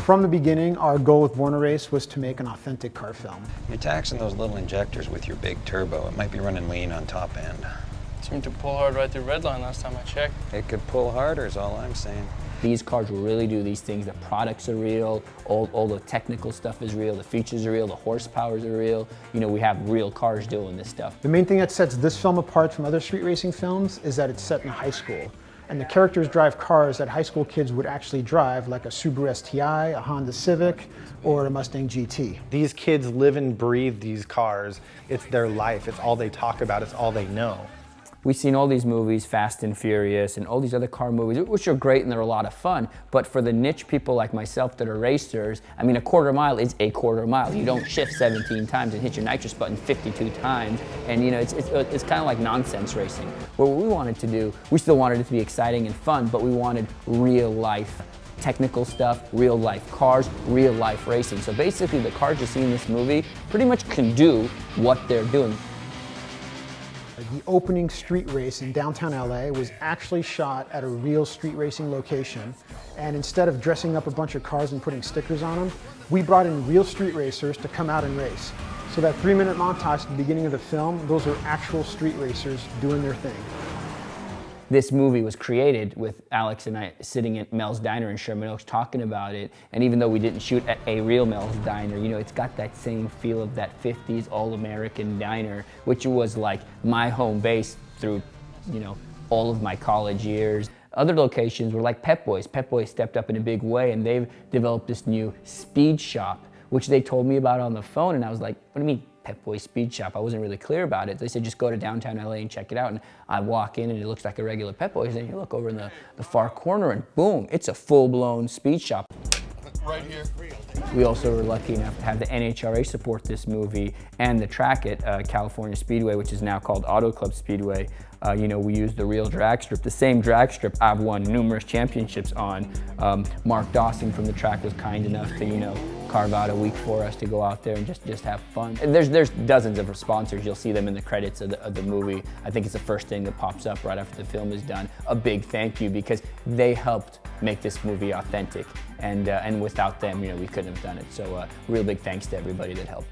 From the beginning, our goal with Born to Race was to make an authentic car film. You're taxing those little injectors with your big turbo. It might be running lean on top end. Seemed to pull hard right through redline last time I checked. It could pull harder is all I'm saying. These cars will really do these things. The products are real, all the technical stuff is real, the features are real, the horsepowers are real. You know, we have real cars doing this stuff. The main thing that sets this film apart from other street racing films is that it's set in high school. And the characters drive cars that high school kids would actually drive, like a Subaru STI, a Honda Civic, or a Mustang GT. These kids live and breathe these cars. It's their life, it's all they talk about, it's all they know. We've seen all these movies, Fast and Furious, and all these other car movies, which are great and they're a lot of fun. But for the niche people like myself that are racers, I mean, a quarter mile is a quarter mile. You don't shift 17 times and hit your nitrous button 52 times. And you know, it's kind of like nonsense racing. What we wanted to do, we still wanted it to be exciting and fun, but we wanted real life technical stuff, real life cars, real life racing. So basically the cars you see in this movie pretty much can do what they're doing. The opening street race in downtown LA was actually shot at a real street racing location. And instead of dressing up a bunch of cars and putting stickers on them, we brought in real street racers to come out and race. So that 3-minute montage at the beginning of the film, those are actual street racers doing their thing. This movie was created with Alex and I sitting at Mel's Diner in Sherman Oaks talking about it. And even though we didn't shoot at a real Mel's Diner, you know, it's got that same feel of that 50s all-American diner, which was like my home base through, you know, all of my college years. Other locations were like Pep Boys. Pep Boys stepped up in a big way and they've developed this new speed shop, which they told me about on the phone. And I was like, what do you mean? Pep Boys Speed Shop. I wasn't really clear about it. They said just go to downtown LA and check it out. And I walk in and it looks like a regular Pep Boys. And you look over in the far corner and boom, it's a full-blown speed shop. Right here. We also were lucky enough to have the NHRA support this movie and the track at California Speedway, which is now called Auto Club Speedway. You know, we used the real drag strip, the same drag strip I've won numerous championships on. Mark Dawson from the track was kind enough to, you know, carve out a week for us to go out there and just have fun. And there's dozens of sponsors. You'll see them in the credits of the movie. I think it's the first thing that pops up right after the film is done. A big thank you because they helped make this movie authentic. And without them, you know, we couldn't have done it. So real big thanks to everybody that helped.